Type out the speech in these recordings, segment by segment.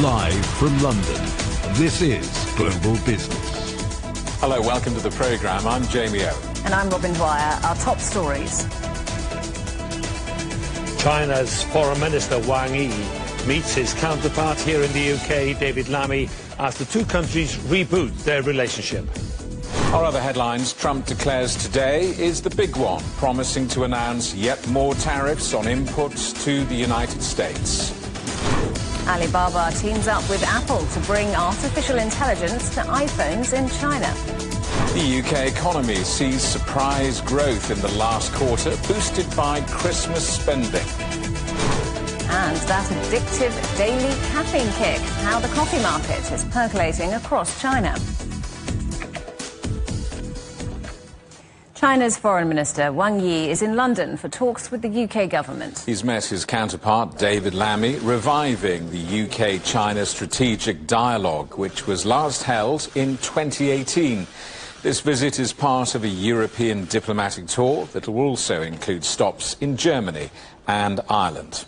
Live from London, this is Global Business. Hello, welcome to the programme. I'm Jamie O. And I'm Robin Dwyer. Our top stories. China's Foreign Minister Wang Yi meets his counterpart here in the UK, David Lammy, as the two countries reboot their relationship. Our other headlines: Trump declares today is the big one, promising to announce yet more tariffs on imports to the United States. Alibaba teams up with Apple to bring artificial intelligence to iPhones in China. The UK economy sees surprise growth in the last quarter, boosted by Christmas spending. And that addictive daily caffeine kick, how the coffee market is percolating across China. China's Foreign Minister Wang Yi is in London for talks with the UK government. He's met his counterpart David Lammy, reviving the UK-China strategic dialogue, which was last held in 2018. This visit is part of a European diplomatic tour that will also include stops in Germany and Ireland.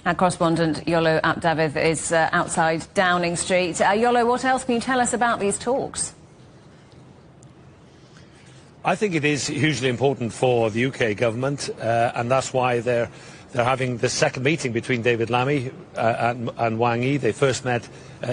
Our correspondent Yolo Abdavid is outside Downing Street. Yolo, what else can you tell us about these talks? I think it is hugely important for the UK government, and that's why they're having the second meeting between David Lammy and Wang Yi. They first met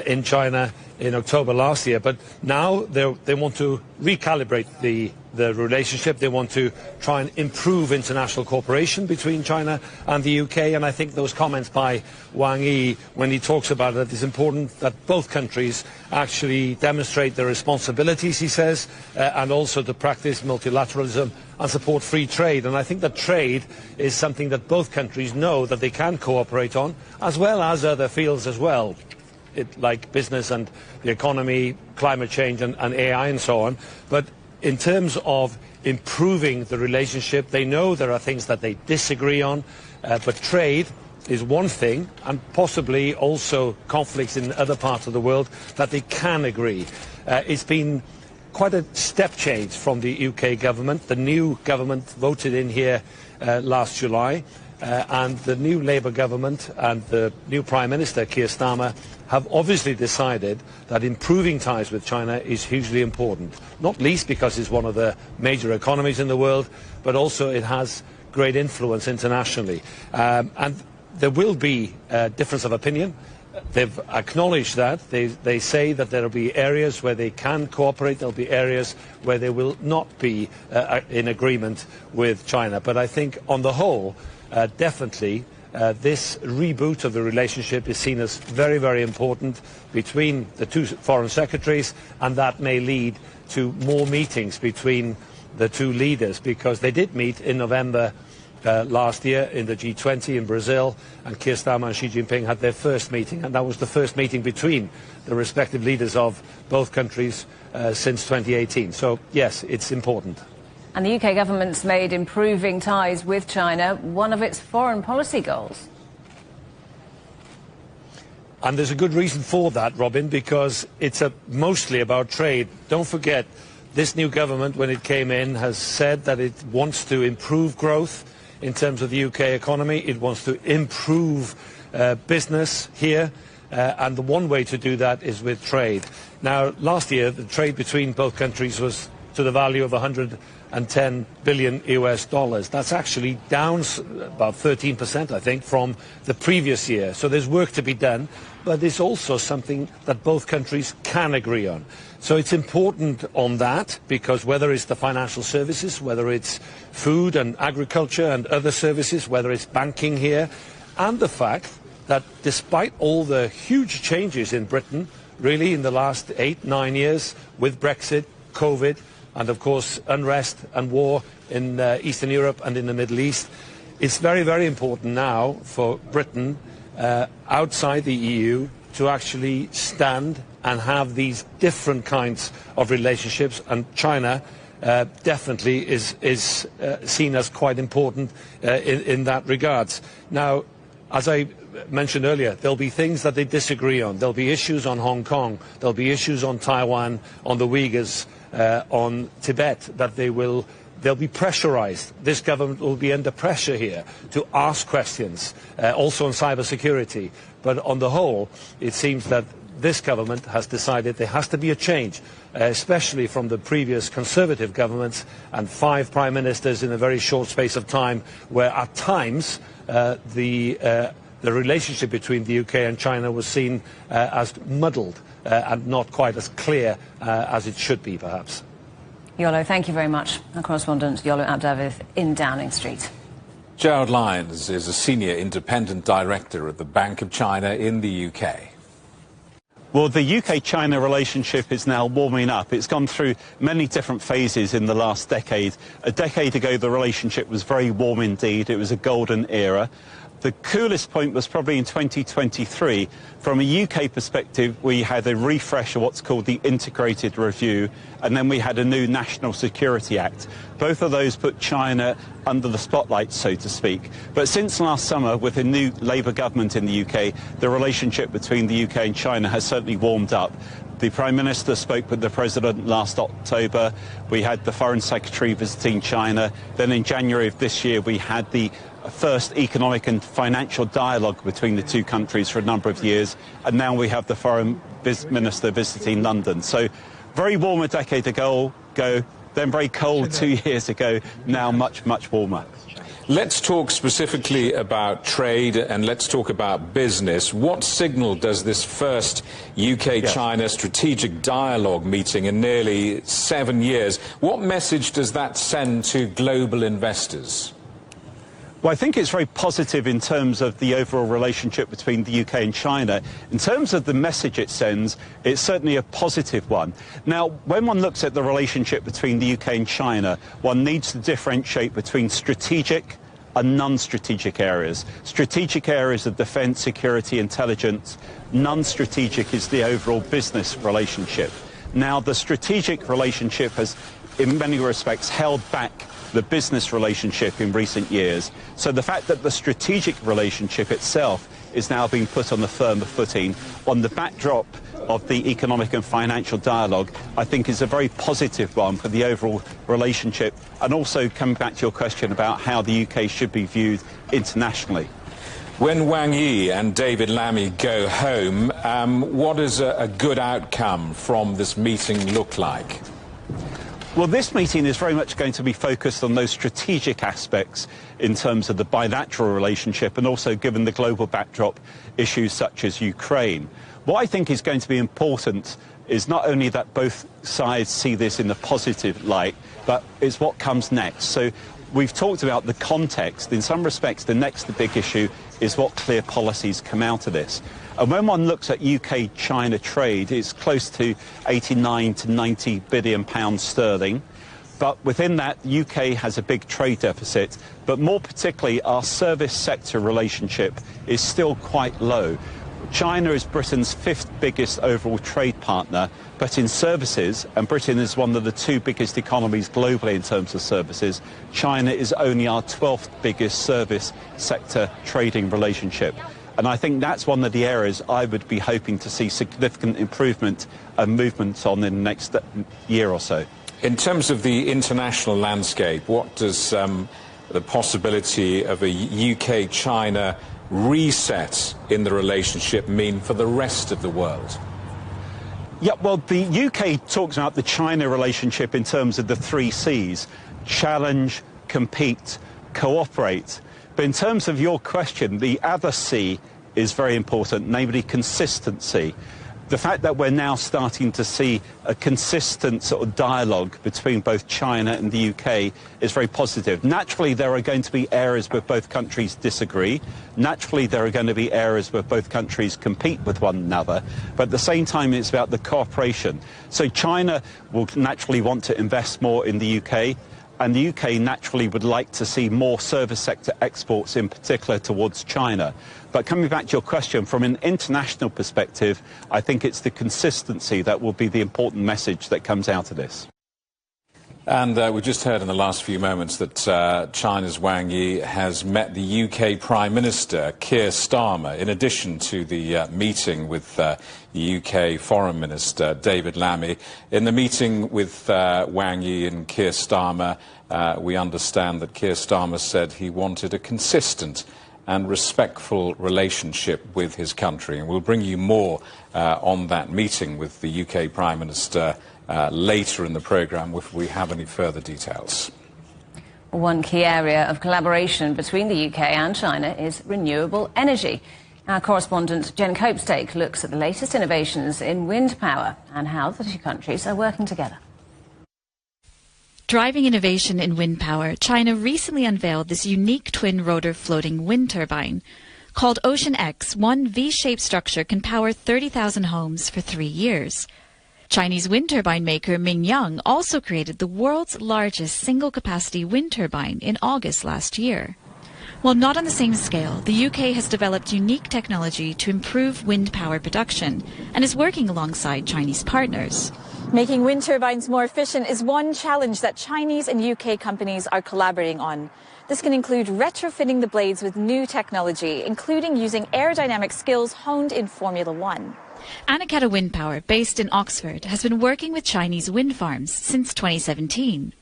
in China in October last year, but now they want to recalibrate the relationship. They want to try and improve international cooperation between China and the UK, and I think those comments by Wang Yi, when he talks about it, it's important that both countries actually demonstrate their responsibilities, he says, and also to practice multilateralism and support free trade. And I think that trade is something that both countries know that they can cooperate on, as well as other fields as well, like business and the economy, climate change and AI and so on. But in terms of improving the relationship, they know there are things that they disagree on, but trade is one thing, and possibly also conflicts in other parts of the world that they can agree. It's been quite a step change from the UK government. The new government voted in here last July, and the new Labour government and the new Prime Minister, Keir Starmer, have obviously decided that improving ties with China is hugely important, not least because it's one of the major economies in the world, but also it has great influence internationally. And there will be a difference of opinion. They've acknowledged that. They say that there will be areas where they can cooperate. There will be areas where they will not be in agreement with China. But I think on the whole, definitely, this reboot of the relationship is seen as very, very important between the two foreign secretaries, and that may lead to more meetings between the two leaders, because they did meet in November last year in the G20 in Brazil, and Keir Starmer and Xi Jinping had their first meeting, and that was the first meeting between the respective leaders of both countries since 2018. So, yes, it's important. And the UK government's made improving ties with China one of its foreign policy goals. And there's a good reason for that, Robin, because it's mostly about trade. Don't forget, this new government, when it came in, has said that it wants to improve growth in terms of the UK economy. It wants to improve business here, and the one way to do that is with trade. Now, last year, the trade between both countries was to the value of 110 billion US dollars. That's actually down about 13%, I think, from the previous year. So there's work to be done, but it's also something that both countries can agree on. So it's important on that, because whether it's the financial services, whether it's food and agriculture and other services, whether it's banking here, and the fact that despite all the huge changes in Britain, really in the last 8-9 years, with Brexit, COVID, and of course unrest and war in Eastern Europe and in the Middle East, it's very, very important now for Britain outside the EU to actually stand and have these different kinds of relationships, and China definitely is seen as quite important in that regards. Now, as I mentioned earlier, there'll be things that they disagree on. There'll be issues on Hong Kong, there'll be issues on Taiwan, on the Uyghurs, on Tibet, that they'll be pressurized. This government will be under pressure here to ask questions, also on cybersecurity. But on the whole, it seems that this government has decided there has to be a change, especially from the previous Conservative governments and 5 prime ministers in a very short space of time, where at times the relationship between the UK and China was seen as muddled and not quite as clear as it should be, perhaps. Yolo, thank you very much. Our correspondent Yolo Abdavid in Downing Street. Gerald Lyons is a senior independent director at the Bank of China in the UK. Well, the UK-China relationship is now warming up. It's gone through many different phases in the last decade. A decade ago, the relationship was very warm indeed. It was a golden era. The coolest point was probably in 2023. From a UK perspective, we had a refresh of what's called the Integrated Review, and then we had a new National Security Act. Both of those put China under the spotlight, so to speak. But since last summer, with a new Labour government in the UK, the relationship between the UK and China has certainly warmed up. The Prime Minister spoke with the President last October. We had the Foreign Secretary visiting China. Then in January of this year, we had the first economic and financial dialogue between the two countries for a number of years. And now we have the Foreign Minister visiting London. So very warm a decade ago, then very cold 2 years ago, now much, much warmer. Let's talk specifically about trade and let's talk about business. What signal does this first UK-China strategic dialogue meeting in nearly 7 years, what message does that send to global investors? Well, I think it's very positive in terms of the overall relationship between the UK and China. In terms of the message it sends, it's certainly a positive one. Now, when one looks at the relationship between the UK and China, one needs to differentiate between strategic and non-strategic areas. Strategic areas of defence, security, intelligence. Non-strategic is the overall business relationship. Now, the strategic relationship has, in many respects, held back the business relationship in recent years. So the fact that the strategic relationship itself is now being put on a firmer footing on the backdrop of the economic and financial dialogue, I think is a very positive one for the overall relationship, and also coming back to your question about how the UK should be viewed internationally. When Wang Yi and David Lammy go home, what does a good outcome from this meeting look like? Well, this meeting is very much going to be focused on those strategic aspects in terms of the bilateral relationship, and also, given the global backdrop, issues such as Ukraine. What I think is going to be important is not only that both sides see this in a positive light, but it's what comes next. So we've talked about the context. In some respects, the next big issue is what clear policies come out of this. And when one looks at UK-China trade, it's close to 89 to 90 billion pounds sterling. But within that, the UK has a big trade deficit. But more particularly, our service sector relationship is still quite low. China is Britain's 5th biggest overall trade partner, but in services, and Britain is one of the 2 biggest economies globally in terms of services, China is only our 12th biggest service sector trading relationship. And I think that's one of the areas I would be hoping to see significant improvement and movements on in the next year or so. In terms of the international landscape, what does the possibility of a UK-China reset in the relationship mean for the rest of the world? Yeah, well, the UK talks about the China relationship in terms of the 3 Cs: challenge, compete, cooperate. But in terms of your question, the other C is very important, namely consistency. The fact that we're now starting to see a consistent sort of dialogue between both China and the UK is very positive. Naturally, there are going to be areas where both countries disagree. Naturally, there are going to be areas where both countries compete with one another. But at the same time, it's about the cooperation. So China will naturally want to invest more in the UK. And the UK naturally would like to see more service sector exports, in particular towards China. But coming back to your question, from an international perspective, I think it's the consistency that will be the important message that comes out of this. And we just heard in the last few moments that China's Wang Yi has met the UK Prime Minister, Keir Starmer, in addition to the meeting with the UK Foreign Minister, David Lammy. In the meeting with Wang Yi and Keir Starmer, we understand that Keir Starmer said he wanted a consistent and respectful relationship with his country. And we'll bring you more on that meeting with the UK Prime Minister later in the programme if we have any further details. One key area of collaboration between the UK and China is renewable energy. Our correspondent Jen Copestake looks at the latest innovations in wind power and how the two countries are working together. Driving innovation in wind power, China recently unveiled this unique twin-rotor floating wind turbine. Called Ocean X, one V-shaped structure can power 30,000 homes for 3 years. Chinese wind turbine maker Mingyang also created the world's largest single-capacity wind turbine in August last year. While not on the same scale, the UK has developed unique technology to improve wind power production and is working alongside Chinese partners. Making wind turbines more efficient is one challenge that Chinese and UK companies are collaborating on. This can include retrofitting the blades with new technology, including using aerodynamic skills honed in Formula One. Anakata Wind Power, based in Oxford, has been working with Chinese wind farms since 2017.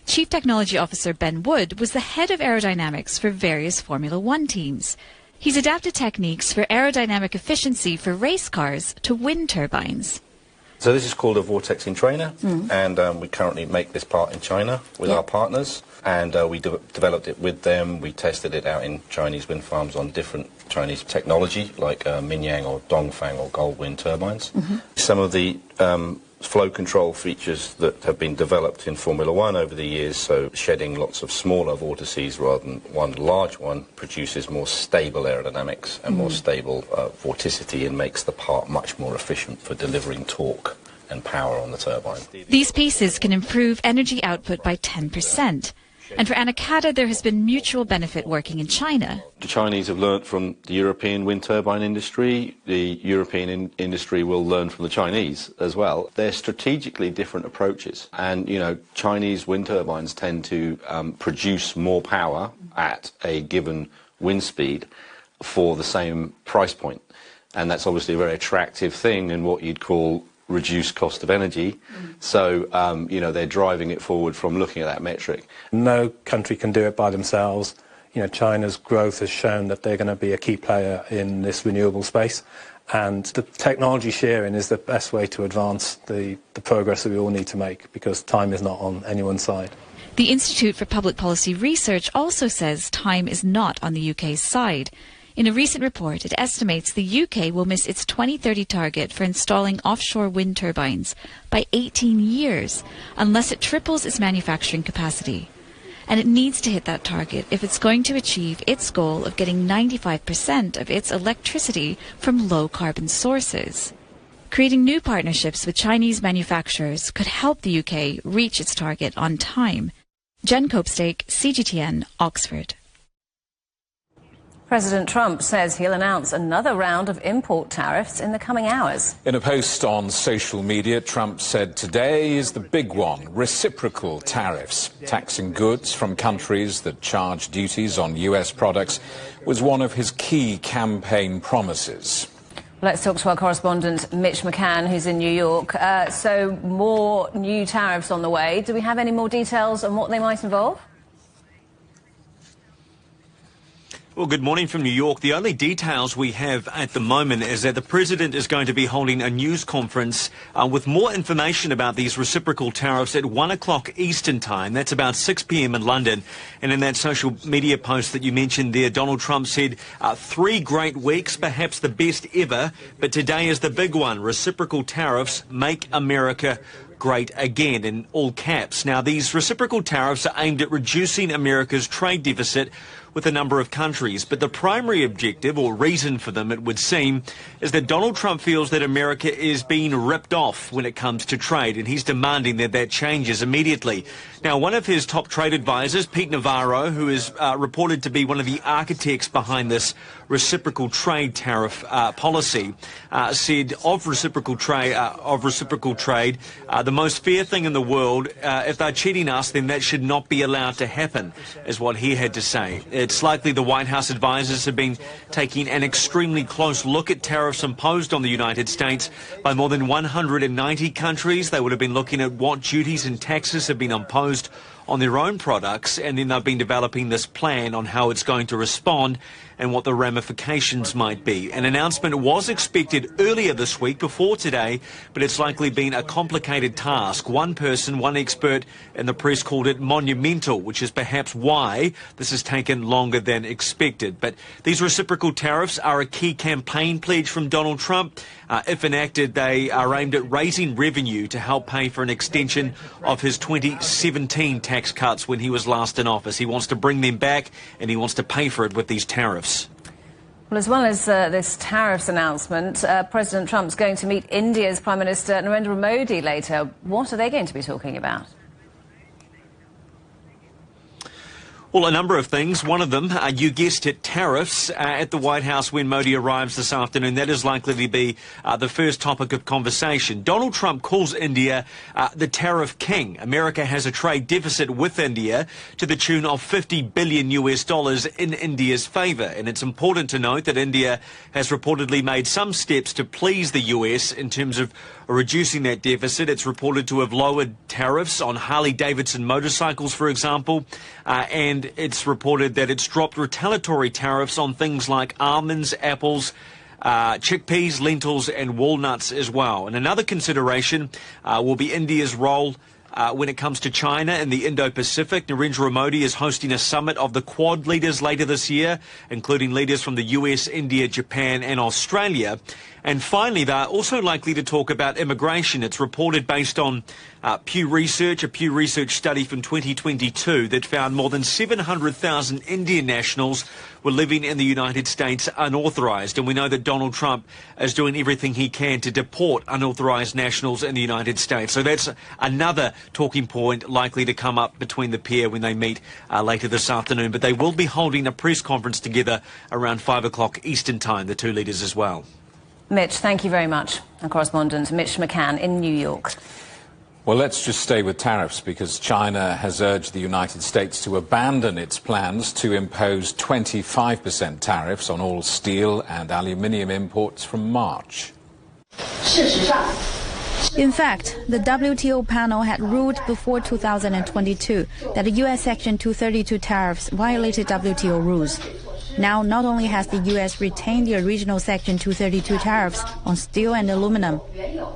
Chief Technology Officer Ben Wood was the head of aerodynamics for various Formula One teams. He's adapted techniques for aerodynamic efficiency for race cars to wind turbines. So this is called a vortex entrainer, and we currently make this part in China with our partners, and we developed it with them. We tested it out in Chinese wind farms on different Chinese technology, like Mingyang or Dongfang or Gold wind turbines. Some of the flow control features that have been developed in Formula One over the years, so shedding lots of smaller vortices rather than one large one, produces more stable aerodynamics and more stable vorticity and makes the part much more efficient for delivering torque and power on the turbine. These pieces can improve energy output by 10%. And for Anakata, there has been mutual benefit working in China. The Chinese have learnt from the European wind turbine industry. The European industry will learn from the Chinese as well. They're strategically different approaches. And, you know, Chinese wind turbines tend to produce more power at a given wind speed for the same price point. And that's obviously a very attractive thing in what you'd call reduced cost of energy. So, you know, they're driving it forward from looking at that metric. No country can do it by themselves. You know, China's growth has shown that they're going to be a key player in this renewable space. And the technology sharing is the best way to advance the progress that we all need to make, because time is not on anyone's side. The Institute for Public Policy Research also says time is not on the UK's side. In a recent report, it estimates the UK will miss its 2030 target for installing offshore wind turbines by 18 years unless it triples its manufacturing capacity. And it needs to hit that target if it's going to achieve its goal of getting 95% of its electricity from low-carbon sources. Creating new partnerships with Chinese manufacturers could help the UK reach its target on time. Jen Copestake, CGTN, Oxford. President Trump says he'll announce another round of import tariffs in the coming hours. In a post on social media, Trump said today is the big one, reciprocal tariffs. Taxing goods from countries that charge duties on US products was one of his key campaign promises. Let's talk to our correspondent Mitch McCann, who's in New York. So more new tariffs on the way. Do we have any more details on what they might involve? Well, good morning from New York. The only details we have at the moment is that the president is going to be holding a news conference with more information about these reciprocal tariffs at 1 o'clock Eastern time. That's about 6 p.m. in London. And in that social media post that you mentioned there, Donald Trump said 3 great weeks, perhaps the best ever. But today is the big one. Reciprocal tariffs make America great again, in all caps. Now, these reciprocal tariffs are aimed at reducing America's trade deficit with a number of countries. But the primary objective, or reason for them, it would seem, is that Donald Trump feels that America is being ripped off when it comes to trade, and he's demanding that that changes immediately. Now, one of his top trade advisors, Pete Navarro, who is reported to be one of the architects behind this reciprocal trade tariff policy, said of reciprocal trade, the most fair thing in the world, if they're cheating us, then that should not be allowed to happen, is what he had to say. It's likely the White House advisors have been taking an extremely close look at tariffs imposed on the United States by more than 190 countries. They would have been looking at what duties and taxes have been imposed on their own products, and then they've been developing this plan on how it's going to respond and what the ramifications might be. An announcement was expected earlier this week, before today, but it's likely been a complicated task. One person, one expert in the press called it monumental, which is perhaps why this has taken longer than expected. But these reciprocal tariffs are a key campaign pledge from Donald Trump. If enacted, they are aimed at raising revenue to help pay for an extension of his 2017 tax cuts when he was last in office. He wants to bring them back, and he wants to pay for it with these tariffs. Well, as well as this tariffs announcement, President Trump's going to meet India's Prime Minister Narendra Modi later. What are they going to be talking about? Well, a number of things. One of them, you guessed it, tariffs at the White House when Modi arrives this afternoon. That is likely to be the first topic of conversation. Donald Trump calls India the tariff king. America has a trade deficit with India to the tune of $50 billion in India's favour. And it's important to note that India has reportedly made some steps to please the US in terms of reducing that deficit. It's reported to have lowered tariffs on Harley-Davidson motorcycles, for example, and it's reported that it's dropped retaliatory tariffs on things like almonds, apples, chickpeas, lentils and walnuts as well. And another consideration will be India's role when it comes to China and the Indo-Pacific. Narendra Modi is hosting a summit of the Quad leaders later this year, including leaders from the US, India, Japan and Australia. And finally, they're also likely to talk about immigration. It's reported, based on Pew Research, a Pew Research study from 2022 that found more than 700,000 Indian nationals were living in the United States unauthorised. And we know that Donald Trump is doing everything he can to deport unauthorised nationals in the United States. So that's another talking point likely to come up between the pair when they meet later this afternoon. But they will be holding a press conference together around 5 o'clock Eastern Time, the two leaders as well. Mitch, thank you very much. Our correspondent Mitch McCann in New York. Well, let's just stay with tariffs, because China has urged the United States to abandon its plans to impose 25% tariffs on all steel and aluminium imports from March. In fact, the WTO panel had ruled before 2022 that the U.S. Section 232 tariffs violated WTO rules. Now, not only has the U.S. retained the original Section 232 tariffs on steel and aluminum,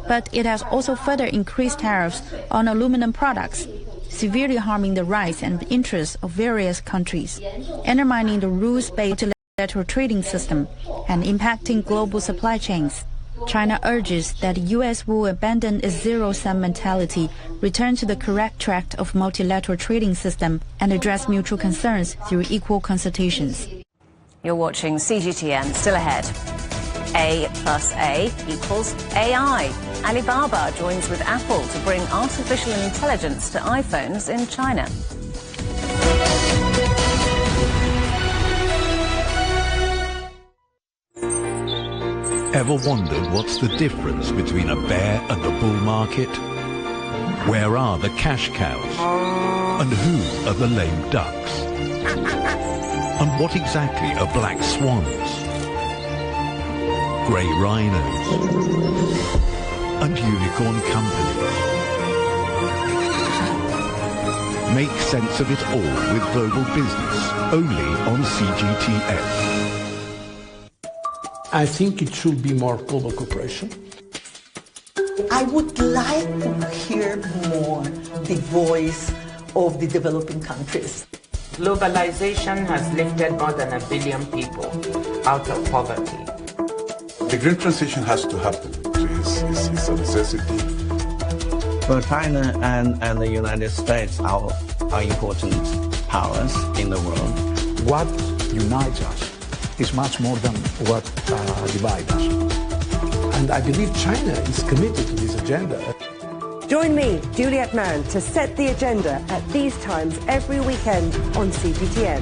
but it has also further increased tariffs on aluminum products, severely harming the rights and interests of various countries, undermining the rules-based multilateral trading system, and impacting global supply chains. China urges that the U.S. will abandon its zero-sum mentality, return to the correct track of multilateral trading system, and address mutual concerns through equal consultations. You're watching CGTN. Still ahead. A plus A equals AI. Alibaba joins with Apple to bring artificial intelligence to iPhones in China. Ever wondered what's the difference between a bear and a bull market? Where are the cash cows? And who are the lame ducks? And what exactly are black swans, grey rhinos, and unicorn companies? Make sense of it all with Global Business, only on CGTN. I think it should be more global cooperation. I would like to hear more the voice of the developing countries. Globalization has lifted more than 1 billion people out of poverty. The green transition has to happen. It's a necessity. Well, China and the United States are important powers in the world. What unites us is much more than what divides us. And I believe China is committed to this agenda. Join me, Juliet Mann, to set the agenda at these times every weekend on CGTN.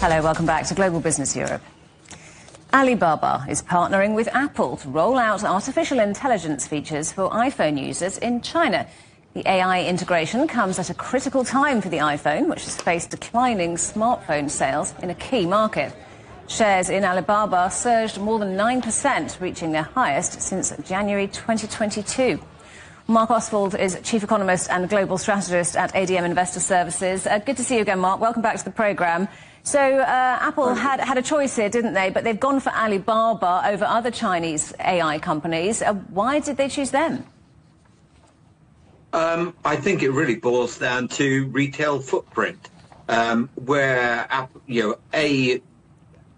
Hello, welcome back to Global Business Europe. Alibaba is partnering with Apple to roll out artificial intelligence features for iPhone users in China. The AI integration comes at a critical time for the iPhone, which has faced declining smartphone sales in a key market. Shares in Alibaba surged more than 9%, reaching their highest since January 2022. Mark Oswald is Chief Economist and Global Strategist at ADM Investor Services. Good to see you again, Mark. Welcome back to the programme. So Apple had a choice here, didn't they? But they've gone for Alibaba over other Chinese AI companies. Why did they choose them? I think it really boils down to retail footprint, where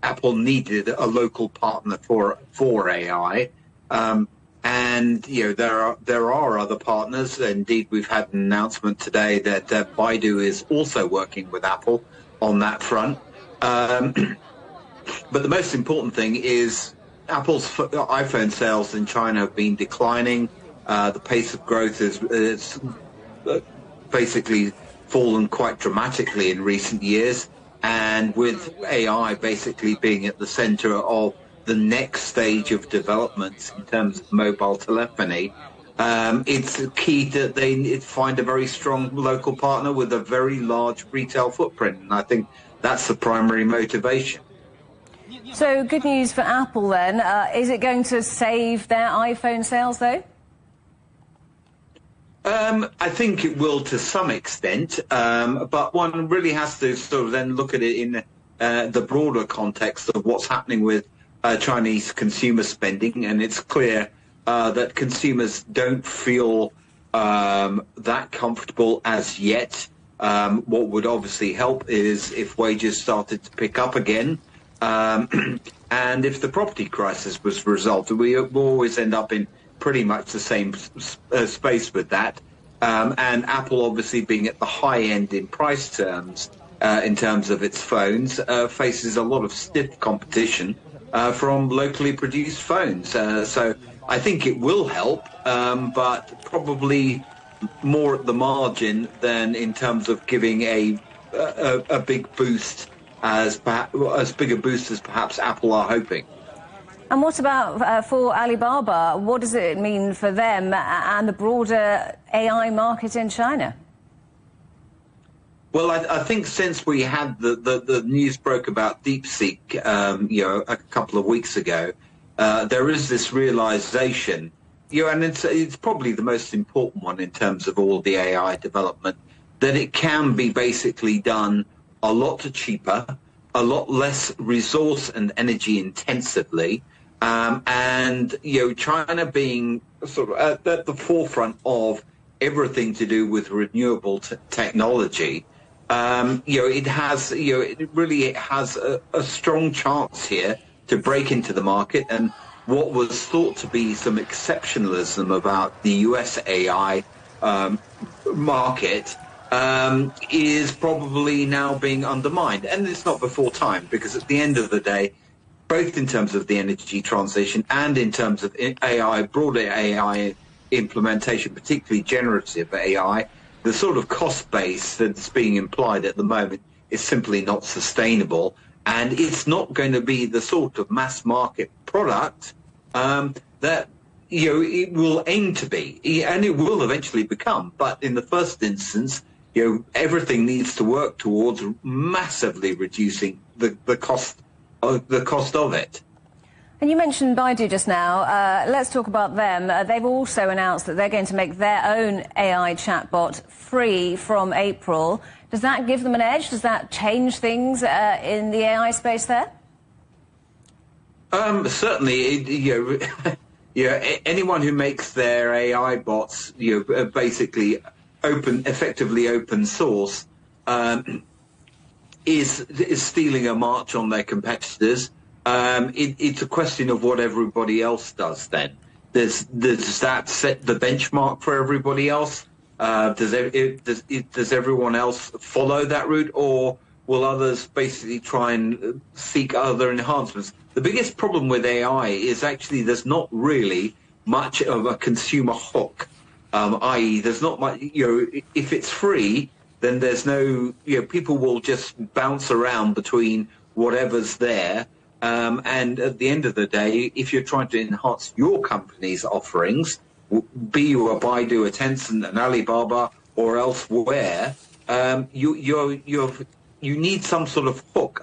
Apple needed a local partner for AI, and there are other partners. Indeed, we've had an announcement today that Baidu is also working with Apple on that front. But the most important thing is Apple's iPhone sales in China have been declining. The pace of growth is basically fallen quite dramatically in recent years. And with AI basically being at the center of the next stage of developments in terms of mobile telephony, it's key that they find a very strong local partner with a very large retail footprint. And I think that's the primary motivation. So good news for Apple then. Is it going to save their iPhone sales, though? I think it will to some extent, but one really has to sort of then look at it in the broader context of what's happening with Chinese consumer spending, and it's clear that consumers don't feel that comfortable as yet. What would obviously help is if wages started to pick up again, and if the property crisis was resolved. We always end up in pretty much the same space with that. And Apple obviously being at the high end in price terms, in terms of its phones, faces a lot of stiff competition from locally produced phones. So I think it will help, but probably more at the margin than in terms of giving a big boost, as big a boost as perhaps Apple are hoping. And what about for Alibaba? What does it mean for them and the broader AI market in China? Well, I think since we had the news broke about DeepSeek, a couple of weeks ago, there is this realization, and it's probably the most important one in terms of all the AI development, that it can be basically done a lot cheaper, a lot less resource and energy intensively. And China being sort of at the forefront of everything to do with renewable technology, it really has a strong chance here to break into the market. And what was thought to be some exceptionalism about the US AI market is probably now being undermined. And it's not before time, because at the end of the day, both in terms of the energy transition and in terms of AI, broader AI implementation, particularly generative AI, the sort of cost base that's being implied at the moment is simply not sustainable. And it's not going to be the sort of mass market product that it will aim to be, and it will eventually become. But in the first instance, everything needs to work towards massively reducing the cost of it. And you mentioned Baidu just now. Let's talk about them. They've also announced that they're going to make their own AI chatbot free from April. Does that give them an edge? Does that change things in the AI space there? Certainly, anyone who makes their AI bots, basically effectively open source, is stealing a march on their competitors. It's a question of what everybody else does then. Does that set the benchmark for everybody else? Does everyone else follow that route, or will others basically try and seek other enhancements? The biggest problem with AI is actually there's not really much of a consumer hook, i.e. there's not much, if it's free, then there's no, people will just bounce around between whatever's there. And at the end of the day, if you're trying to enhance your company's offerings, be you a Baidu, a Tencent, an Alibaba, or elsewhere, you need some sort of hook,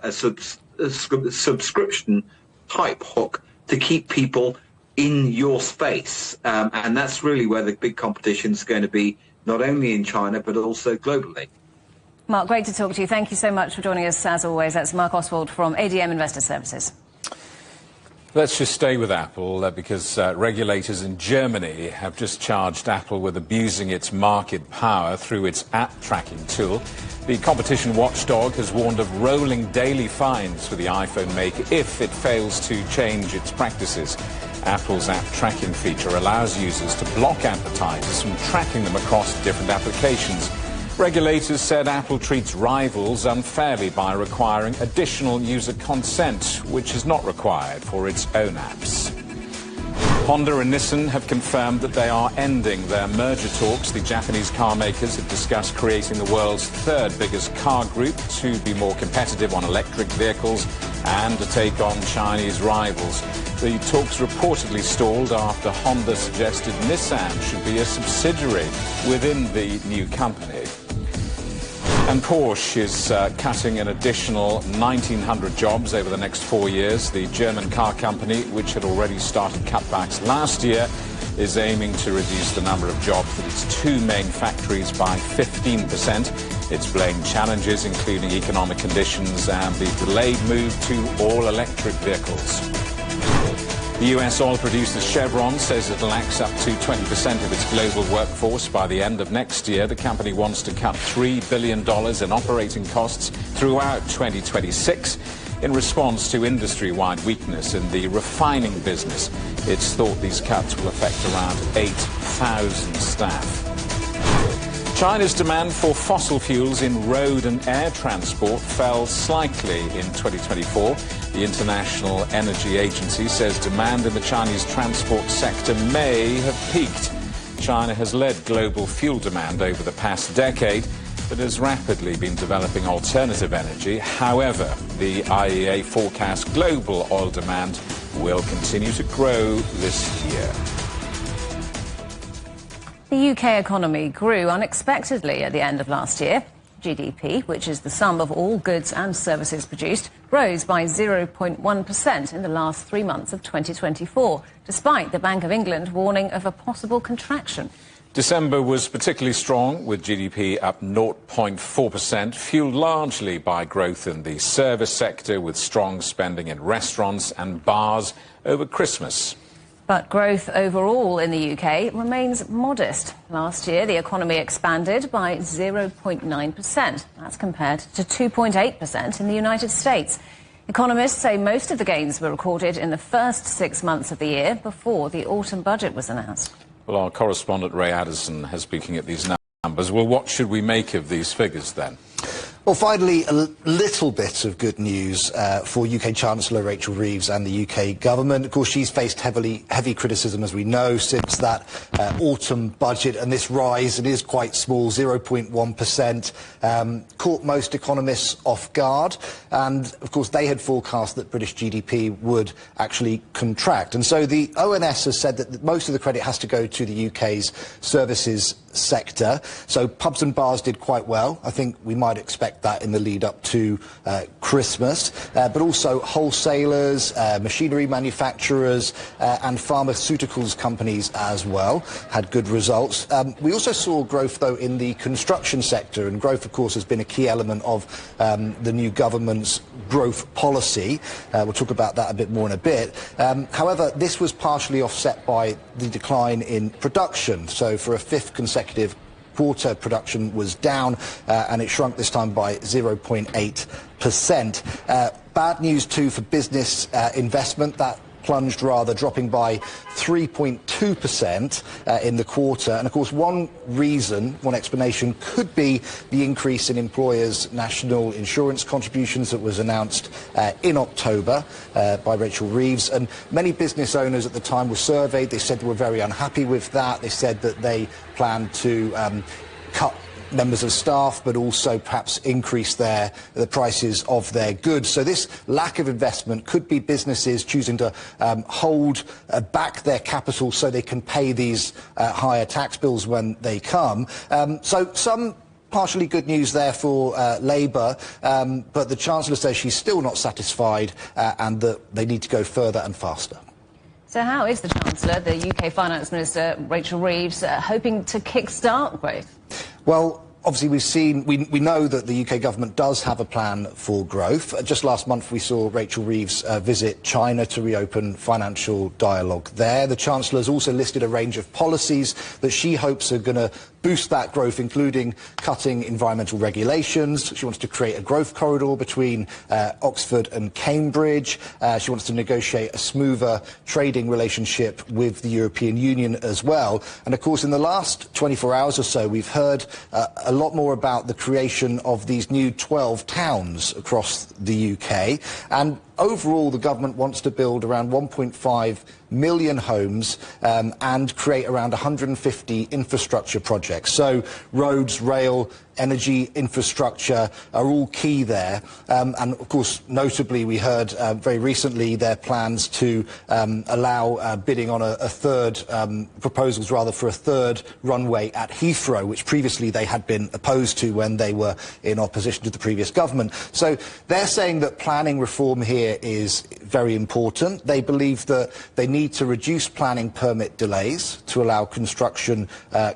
subscription type hook to keep people in your space. And that's really where the big competition is going to be, not only in China, but also globally. Mark, great to talk to you. Thank you so much for joining us, as always. That's Mark Oswald from ADM Investor Services. Let's just stay with Apple because regulators in Germany have just charged Apple with abusing its market power through its app tracking tool. The competition watchdog has warned of rolling daily fines for the iPhone maker if it fails to change its practices. Apple's app tracking feature allows users to block advertisers from tracking them across different applications. Regulators said Apple treats rivals unfairly by requiring additional user consent, which is not required for its own apps. Honda and Nissan have confirmed that they are ending their merger talks. The Japanese car makers have discussed creating the world's third biggest car group to be more competitive on electric vehicles and to take on Chinese rivals. The talks reportedly stalled after Honda suggested Nissan should be a subsidiary within the new company. And Porsche is cutting an additional 1,900 jobs over the next 4 years. The German car company, which had already started cutbacks last year, is aiming to reduce the number of jobs at its two main factories by 15%. It's blamed challenges, including economic conditions and the delayed move to all-electric vehicles. The US oil producer Chevron says it'll axe up to 20% of its global workforce by the end of next year. The company wants to cut $3 billion in operating costs throughout 2026 in response to industry-wide weakness in the refining business. It's thought these cuts will affect around 8,000 staff. China's demand for fossil fuels in road and air transport fell slightly in 2024. The International Energy Agency says demand in the Chinese transport sector may have peaked. China has led global fuel demand over the past decade, but has rapidly been developing alternative energy. However, the IEA forecasts global oil demand will continue to grow this year. The UK economy grew unexpectedly at the end of last year. GDP, which is the sum of all goods and services produced, rose by 0.1% in the last 3 months of 2024, despite the Bank of England warning of a possible contraction. December was particularly strong, with GDP up 0.4%, fueled largely by growth in the service sector, with strong spending in restaurants and bars over Christmas. But growth overall in the UK remains modest. Last year, the economy expanded by 0.9%. That's compared to 2.8% in the United States. Economists say most of the gains were recorded in the first 6 months of the year before the autumn budget was announced. Well, our correspondent Ray Addison has been looking at these numbers. Well, what should we make of these figures then? Well, finally, a little bit of good news for UK Chancellor Rachel Reeves and the UK government. Of course, she's faced heavy criticism, as we know, since that autumn budget, and this rise, it is quite small, 0.1%, caught most economists off guard. And, of course, they had forecast that British GDP would actually contract. And so the ONS has said that most of the credit has to go to the UK's services sector. So pubs and bars did quite well. I think we might expect that in the lead up to Christmas, but also wholesalers, machinery manufacturers and pharmaceuticals companies as well had good results. We also saw growth, though, in the construction sector, and growth, of course, has been a key element of the new government's growth policy. We'll talk about that a bit more in a bit. However, this was partially offset by the decline in production. So for a fifth consecutive quarter, production was down and it shrunk this time by 0.8%. Bad news too for business investment. That plunged rather, dropping by 3.2% in the quarter. And of course, one explanation could be the increase in employers' national insurance contributions that was announced in October by Rachel Reeves. And many business owners at the time were surveyed. They said they were very unhappy with that. They said that they planned to cut members of staff, but also perhaps increase the prices of their goods. So this lack of investment could be businesses choosing to hold back their capital so they can pay these higher tax bills when they come. So some partially good news there for Labour, but the Chancellor says she's still not satisfied and that they need to go further and faster. So how is the Chancellor, the UK Finance Minister, Rachel Reeves, hoping to kick-start growth? Well, obviously, we know that the UK government does have a plan for growth. Just last month, we saw Rachel Reeves visit China to reopen financial dialogue there. The Chancellor has also listed a range of policies that she hopes are going to boost that growth, including cutting environmental regulations. She wants to create a growth corridor between Oxford and Cambridge. She wants to negotiate a smoother trading relationship with the European Union as well. And of course, in the last 24 hours or so, we've heard a lot more about the creation of these new 12 towns across the UK. And overall, the government wants to build around 1.5 million homes and create around 150 infrastructure projects. So roads, rail, energy infrastructure are all key there. And of course, notably, we heard very recently their plans to allow bidding on a third, proposals rather, for a third runway at Heathrow, which previously they had been opposed to when they were in opposition to the previous government. So they're saying that planning reform here is very important. They believe that they need to reduce planning permit delays to allow construction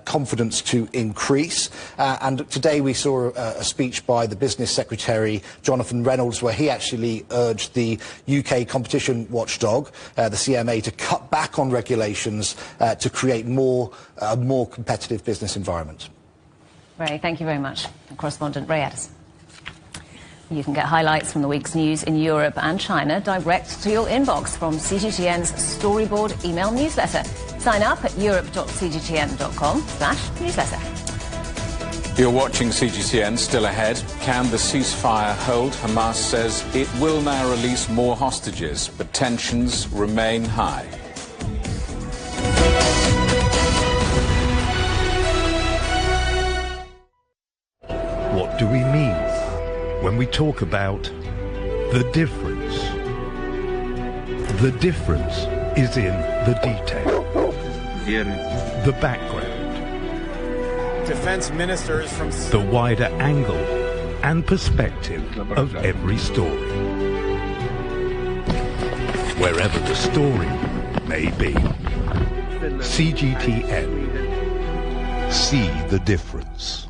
confidence to increase. And today we saw a speech by the Business Secretary, Jonathan Reynolds, where he actually urged the UK competition watchdog, the CMA, to cut back on regulations to create a more competitive business environment. Ray, thank you very much. Correspondent Ray Addison. You can get highlights from the week's news in Europe and China direct to your inbox from CGTN's Storyboard email newsletter. Sign up at europe.cgtn.com/newsletter. You're watching CGTN. Still ahead. Can the ceasefire hold? Hamas says it will now release more hostages, but tensions remain high. What do we mean when we talk about the difference? The difference is in the detail, the background, defense ministers from the wider angle and perspective of every story, wherever the story may be. CGTN. See the difference.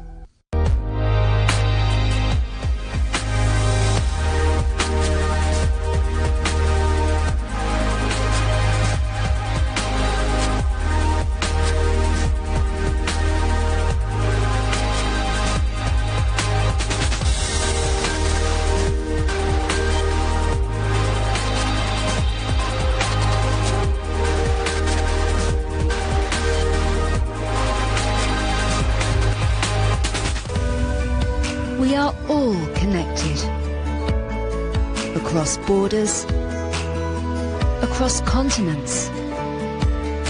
We are all connected. Across borders, across continents,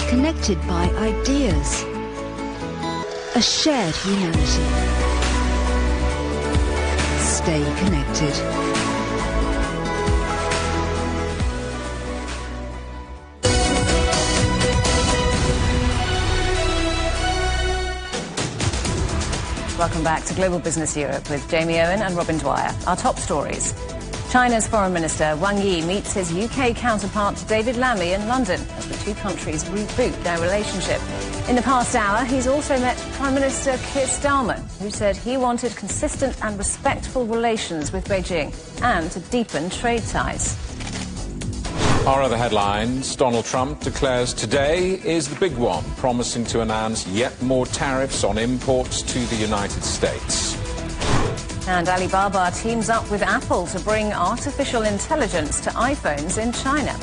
connected by ideas, a shared humanity. Stay connected. Welcome back to Global Business Europe with Jamie Owen and Robin Dwyer. Our top stories. China's Foreign Minister Wang Yi meets his UK counterpart David Lammy in London as the two countries reboot their relationship. In the past hour, he's also met Prime Minister Keir Starmer, who said he wanted consistent and respectful relations with Beijing and to deepen trade ties. Our other headlines: Donald Trump declares today is the big one, promising to announce yet more tariffs on imports to the United States. And Alibaba teams up with Apple to bring artificial intelligence to iPhones in China.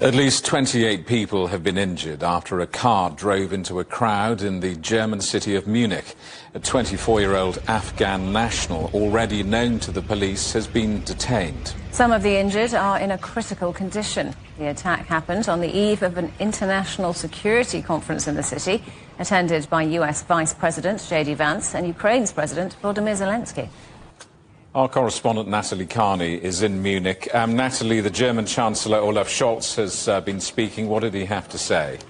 At least 28 people have been injured after a car drove into a crowd in the German city of Munich. A 24-year-old Afghan national, already known to the police, has been detained. Some of the injured are in a critical condition. The attack happened on the eve of an international security conference in the city, attended by US Vice President J.D. Vance and Ukraine's President Volodymyr Zelensky. Our correspondent Natalie Carney is in Munich. Natalie, the German Chancellor Olaf Scholz has been speaking. What did he have to say?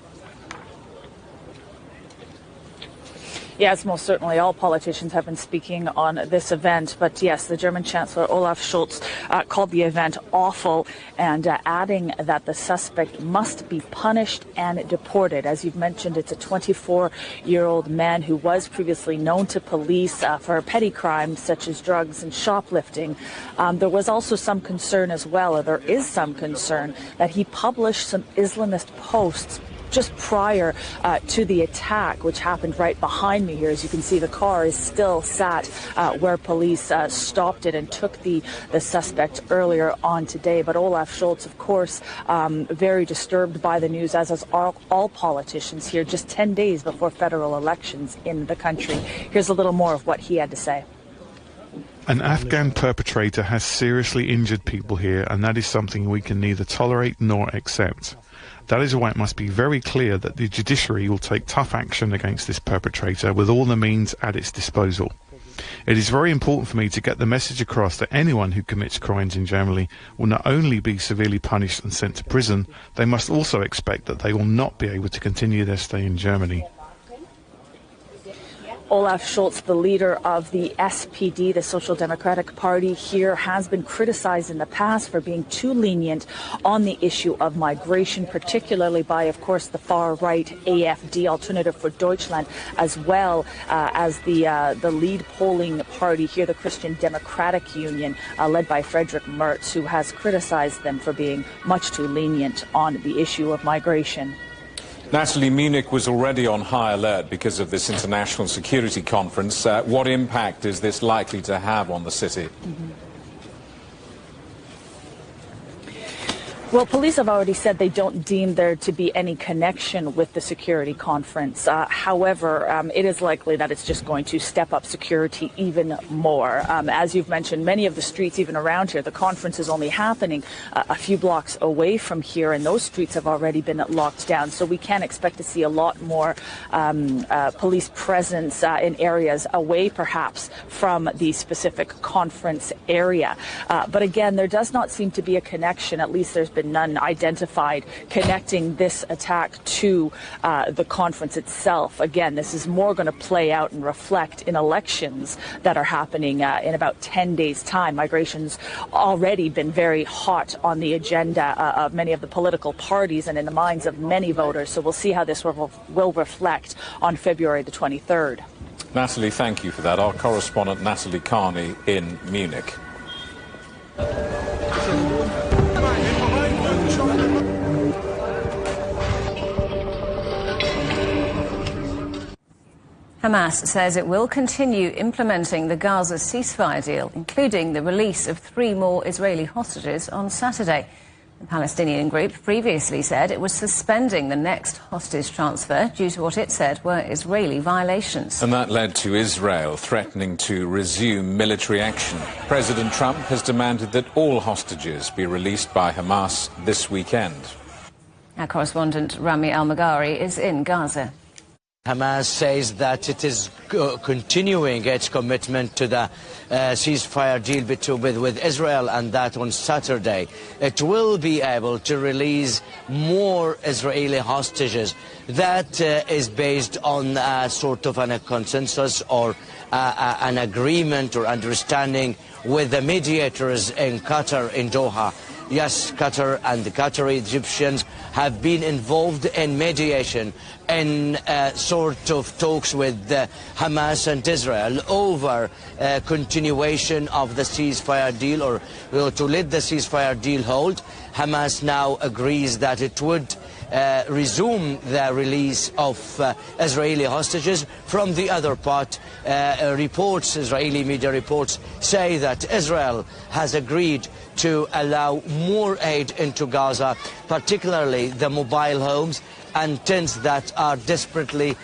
Yes, most certainly. All politicians have been speaking on this event. But yes, the German Chancellor Olaf Scholz called the event awful and adding that the suspect must be punished and deported. As you've mentioned, it's a 24-year-old man who was previously known to police for petty crimes such as drugs and shoplifting. There was also some concern as well, or there is some concern, that he published some Islamist posts just prior to the attack, which happened right behind me here. As you can see, the car is still sat where police stopped it and took the suspect earlier on today. But Olaf Scholz, of course, very disturbed by the news, as is all politicians here, just 10 days before federal elections in the country. Here's a little more of what he had to say. An Afghan perpetrator has seriously injured people here, and that is something we can neither tolerate nor accept. That is why it must be very clear that the judiciary will take tough action against this perpetrator with all the means at its disposal. It is very important for me to get the message across that anyone who commits crimes in Germany will not only be severely punished and sent to prison, they must also expect that they will not be able to continue their stay in Germany. Olaf Scholz, the leader of the SPD, the Social Democratic Party here, has been criticized in the past for being too lenient on the issue of migration, particularly by, of course, the far-right AfD, Alternative for Deutschland, as well as the lead polling party here, the Christian Democratic Union, led by Friedrich Merz, who has criticized them for being much too lenient on the issue of migration. Natalie, Munich was already on high alert because of this international security conference. What impact is this likely to have on the city? Well, police have already said they don't deem there to be any connection with the security conference. However, it is likely that it's just going to step up security even more. As you've mentioned, many of the streets, even around here, the conference is only happening a few blocks away from here, and those streets have already been locked down. So we can expect to see a lot more police presence in areas away, perhaps, from the specific conference area. But again, there does not seem to be a connection. At least there's been none identified connecting this attack to the conference itself. Again, this is more going to play out and reflect in elections that are happening in about 10 days' time. Migration's already been very hot on the agenda of many of the political parties and in the minds of many voters. So we'll see how this will reflect on February the 23rd. Natalie, thank you for that. Our correspondent Natalie Carney in Munich. Hamas says it will continue implementing the Gaza ceasefire deal, including the release of 3 more Israeli hostages on Saturday. The Palestinian group previously said it was suspending the next hostage transfer due to what it said were Israeli violations. And that led to Israel threatening to resume military action. President Trump has demanded that all hostages be released by Hamas this weekend. Our correspondent Rami Al-Maghari is in Gaza. Hamas says that it is continuing its commitment to the ceasefire deal with Israel, and that on Saturday it will be able to release more Israeli hostages. That is based on sort of a consensus or an agreement or understanding with the mediators in Qatar, in Doha. Yes, Qatar and the Qatari Egyptians have been involved in mediation in sort of talks with Hamas and Israel over continuation of the ceasefire deal, or to let the ceasefire deal hold. Hamas now agrees that it would resume the release of Israeli hostages. From the other part, Israeli media reports say that Israel has agreed to allow more aid into Gaza, particularly the mobile homes and tents that are desperately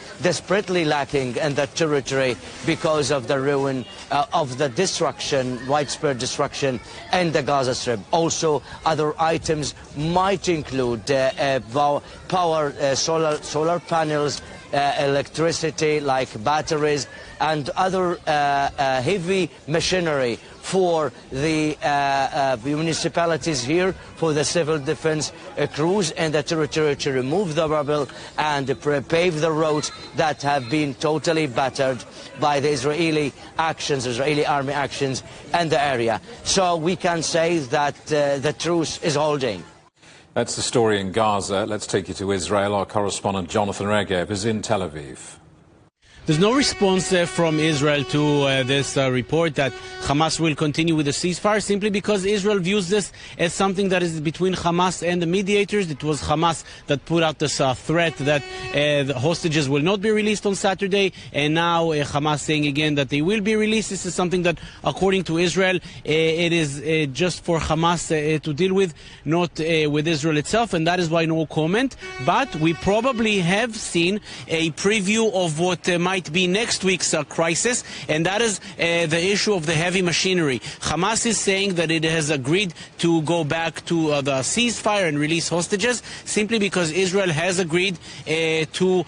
lacking in the territory because of the ruin of the destruction, widespread destruction in the Gaza Strip. Also, other items might include solar panels, electricity, like batteries and other heavy machinery for the municipalities here, for the civil defense crews in the territory to remove the rubble and pave the roads that have been totally battered by the Israeli actions, Israeli army actions in the area. So we can say that the truce is holding. That's the story in Gaza. Let's take you to Israel. Our correspondent Jonathan Regev is in Tel Aviv. There's no response from Israel to this report that Hamas will continue with the ceasefire, simply because Israel views this as something that is between Hamas and the mediators. It was Hamas that put out this threat that the hostages will not be released on Saturday, and now Hamas saying again that they will be released. This is something that, according to Israel, it is just for Hamas to deal with, not with Israel itself, and that is why no comment. But we probably have seen a preview of what might be next week's crisis, and that is the issue of the heavy machinery. Hamas is saying that it has agreed to go back to the ceasefire and release hostages, simply because Israel has agreed to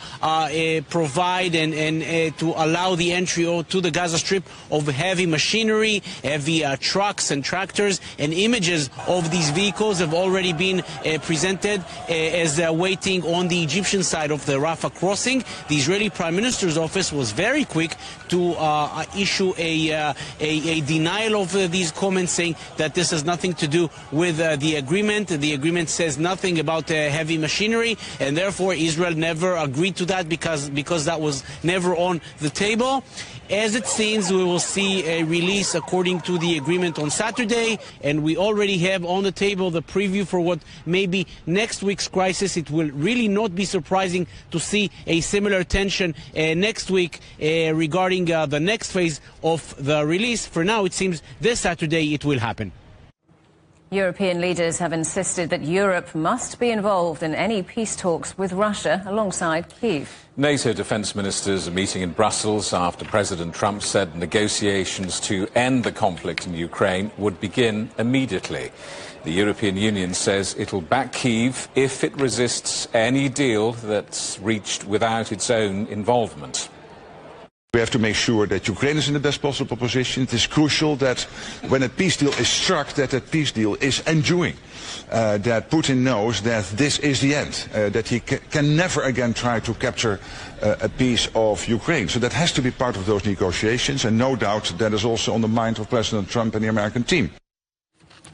provide and to allow the entry to the Gaza Strip of heavy machinery, heavy trucks and tractors, and images of these vehicles have already been presented as waiting on the Egyptian side of the Rafah crossing. The Israeli Prime Minister's office was very quick to issue a denial of these comments, saying that this has nothing to do with the agreement. The agreement says nothing about heavy machinery, and therefore Israel never agreed to that because that was never on the table. As it seems, we will see a release according to the agreement on Saturday, and we already have on the table the preview for what may be next week's crisis. It will really not be surprising to see a similar tension next week regarding the next phase of the release. For now, it seems this Saturday it will happen. European leaders have insisted that Europe must be involved in any peace talks with Russia alongside Kyiv. NATO defence ministers are meeting in Brussels after President Trump said negotiations to end the conflict in Ukraine would begin immediately. The European Union says it'll back Kyiv if it resists any deal that's reached without its own involvement. We have to make sure that Ukraine is in the best possible position. It is crucial that when a peace deal is struck, that peace deal is enduring. That Putin knows that this is the end, that he can never again try to capture a piece of Ukraine. So that has to be part of those negotiations, and no doubt that is also on the mind of President Trump and the American team.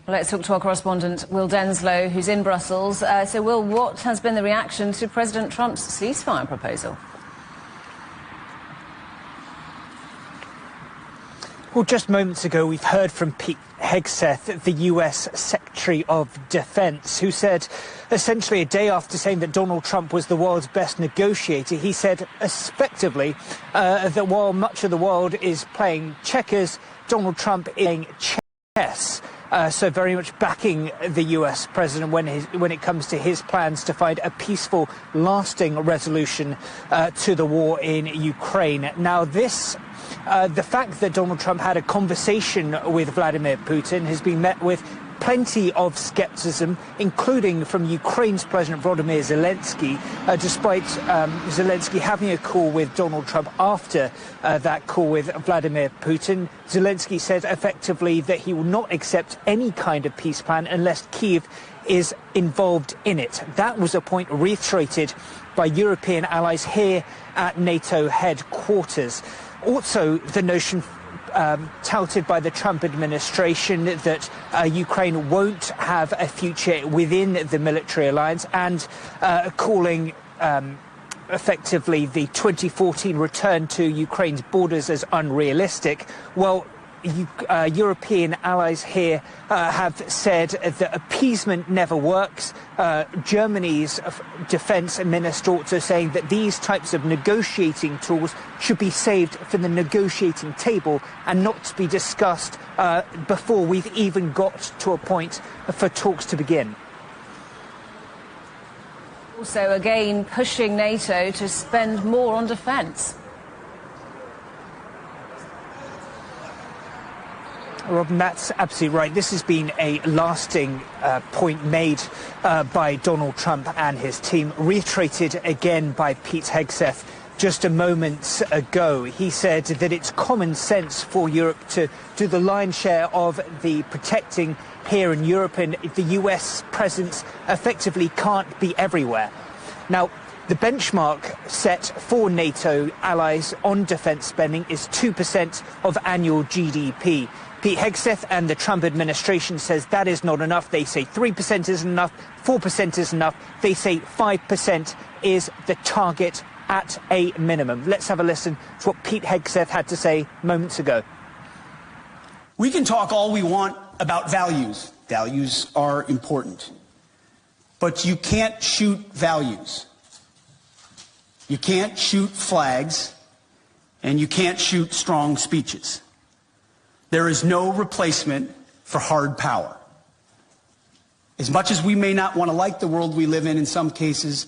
Let's talk to our correspondent, Will Denslow, who's in Brussels. So, Will, what has been the reaction to President Trump's ceasefire proposal? Well, just moments ago, we've heard from Pete Hegseth, the US Secretary of Defense, who said, essentially a day after saying that Donald Trump was the world's best negotiator, he said effectively that while much of the world is playing checkers, Donald Trump is playing chess. So very much backing the US president when it comes to his plans to find a peaceful, lasting resolution to the war in Ukraine. Now, the fact that Donald Trump had a conversation with Vladimir Putin has been met with plenty of skepticism, including from Ukraine's President Volodymyr Zelensky, despite Zelensky having a call with Donald Trump after that call with Vladimir Putin. Zelensky said effectively that he will not accept any kind of peace plan unless Kyiv is involved in it. That was a point reiterated by European allies here at NATO headquarters. Also, the notion touted by the Trump administration that Ukraine won't have a future within the military alliance, and calling effectively the 2014 return to Ukraine's borders as unrealistic. Well, European allies here have said that appeasement never works. Germany's defense minister also saying that these types of negotiating tools should be saved for the negotiating table and not to be discussed before we've even got to a point for talks to begin. Also, again, pushing NATO to spend more on defence. Robin, that's absolutely right. This has been a lasting point made by Donald Trump and his team, reiterated again by Pete Hegseth just a moment ago. He said that it's common sense for Europe to do the lion's share of the protecting here in Europe, and the US presence effectively can't be everywhere. Now, the benchmark set for NATO allies on defence spending is 2% of annual GDP. Pete Hegseth and the Trump administration says that is not enough. They say 3% isn't enough, 4% is enough. They say 5% is the target at a minimum. Let's have a listen to what Pete Hegseth had to say moments ago. We can talk all we want about values. Values are important. But you can't shoot values. You can't shoot flags, and you can't shoot strong speeches. There is no replacement for hard power. As much as we may not want to like the world we live in some cases,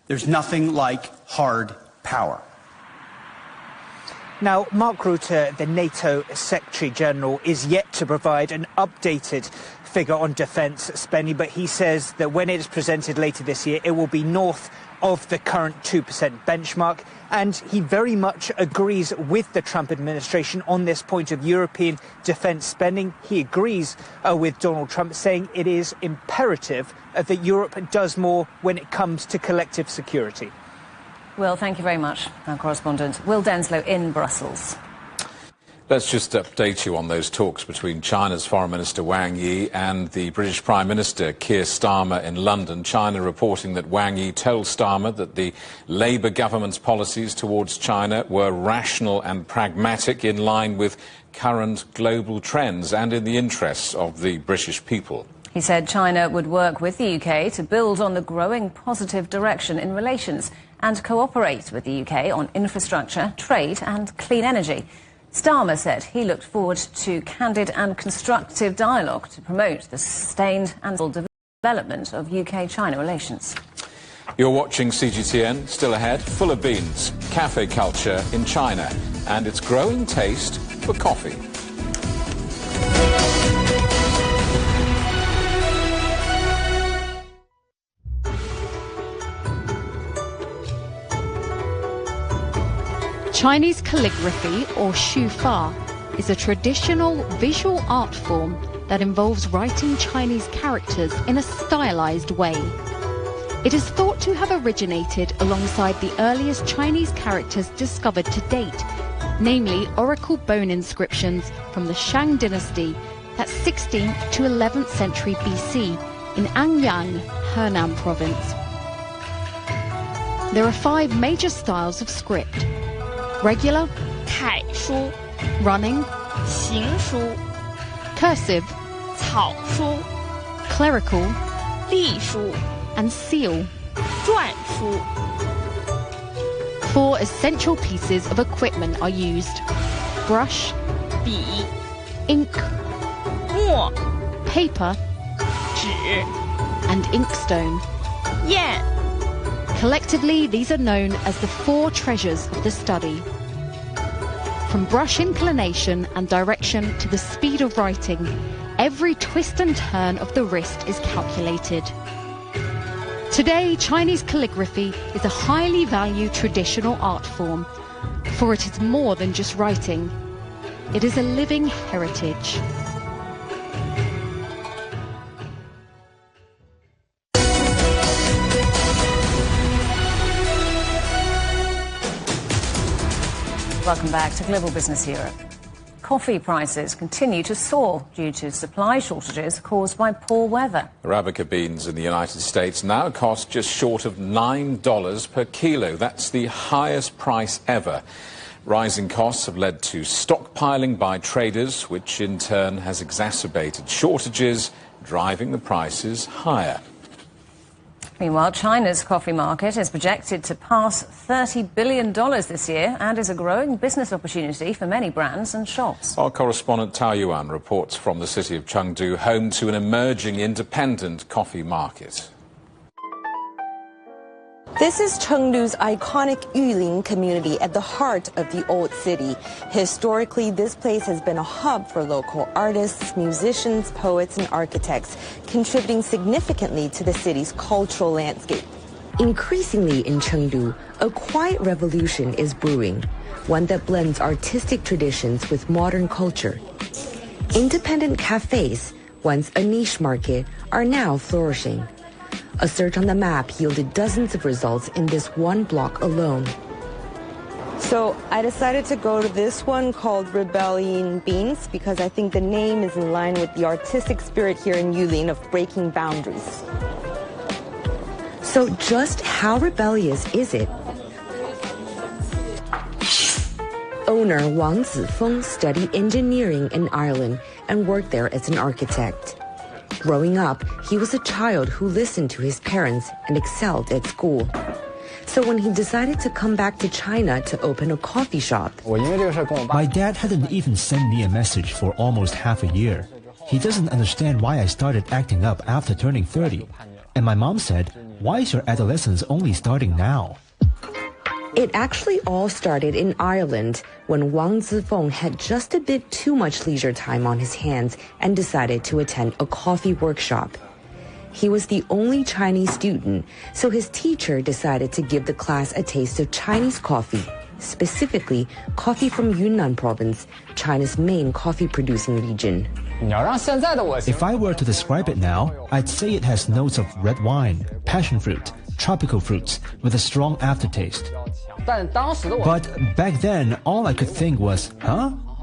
there's nothing like hard power. Now, Mark Rutte, the NATO Secretary General, is yet to provide an updated figure on defence spending, but he says that when it is presented later this year, it will be north of the current 2% benchmark. And he very much agrees with the Trump administration on this point of European defence spending. He agrees with Donald Trump, saying it is imperative that Europe does more when it comes to collective security. Will, thank you very much. Our correspondent Will Denslow in Brussels. Let's just update you on those talks between China's Foreign Minister Wang Yi and the British Prime Minister Keir Starmer in London. China reporting that Wang Yi told Starmer that the Labour government's policies towards China were rational and pragmatic, in line with current global trends and in the interests of the British people. He said China would work with the UK to build on the growing positive direction in relations and cooperate with the UK on infrastructure, trade and clean energy. Starmer said he looked forward to candid and constructive dialogue to promote the sustained and development of UK-China relations. You're watching CGTN, still ahead, full of beans, cafe culture in China and its growing taste for coffee. Chinese calligraphy, or shufa, is a traditional visual art form that involves writing Chinese characters in a stylized way. It is thought to have originated alongside the earliest Chinese characters discovered to date, namely oracle bone inscriptions from the Shang dynasty, that's 16th to 11th century BC, in Anyang, Henan province. There are 5 major styles of script: regular, 楷书, running, 行书, cursive, 草书, clerical, 隶书, and seal, 篆书. 4 essential pieces of equipment are used: brush, 笔, ink, 墨, paper, 纸, and inkstone, 砚. Collectively, these are known as the 4 treasures of the study. From brush inclination and direction to the speed of writing, every twist and turn of the wrist is calculated. Today, Chinese calligraphy is a highly valued traditional art form, for it is more than just writing. It is a living heritage. Welcome back to Global Business Europe. Coffee prices continue to soar due to supply shortages caused by poor weather. Arabica beans in the United States now cost just short of $9 per kilo. That's the highest price ever. Rising costs have led to stockpiling by traders, which in turn has exacerbated shortages, driving the prices higher. Meanwhile, China's coffee market is projected to pass $30 billion this year and is a growing business opportunity for many brands and shops. Our correspondent Tao Yuan reports from the city of Chengdu, home to an emerging independent coffee market. This is Chengdu's iconic Yulin community at the heart of the old city. Historically, this place has been a hub for local artists, musicians, poets, and architects, contributing significantly to the city's cultural landscape. Increasingly in Chengdu, a quiet revolution is brewing, one that blends artistic traditions with modern culture. Independent cafes, once a niche market, are now flourishing. A search on the map yielded dozens of results in this one block alone. So I decided to go to this one called Rebellion Beans because I think the name is in line with the artistic spirit here in Yulin of breaking boundaries. So just how rebellious is it? Owner Wang Zifeng studied engineering in Ireland and worked there as an architect. Growing up, he was a child who listened to his parents and excelled at school. So when he decided to come back to China to open a coffee shop, my dad hadn't even sent me a message for almost half a year. He doesn't understand why I started acting up after turning 30. And my mom said, "Why is your adolescence only starting now?" It actually all started in Ireland when Wang Zifeng had just a bit too much leisure time on his hands and decided to attend a coffee workshop. He was the only Chinese student, so his teacher decided to give the class a taste of Chinese coffee, specifically coffee from Yunnan province, China's main coffee-producing region. If I were to describe it now, I'd say it has notes of red wine, passion fruit, tropical fruits with a strong aftertaste. But back then, all I could think was,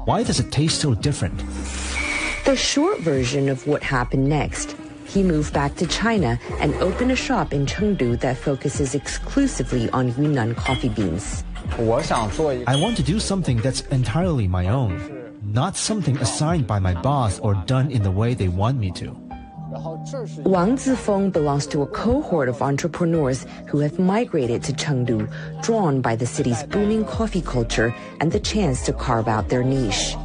why does it taste so different? The short version of what happened next. He moved back to China and opened a shop in Chengdu that focuses exclusively on Yunnan coffee beans. I want to do something that's entirely my own, not something assigned by my boss or done in the way they want me to. Wang Zifeng belongs to a cohort of entrepreneurs who have migrated to Chengdu, drawn by the city's booming coffee culture and the chance to carve out their niche.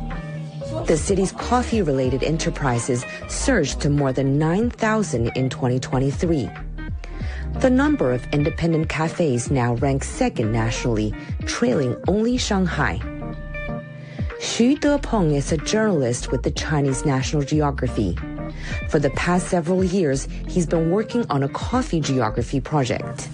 The city's coffee-related enterprises surged to more than 9,000 in 2023. The number of independent cafes now ranks second nationally, trailing only Shanghai. Xu Depeng is a journalist with the Chinese National Geography. For the past several years, he's been working on a coffee geography project.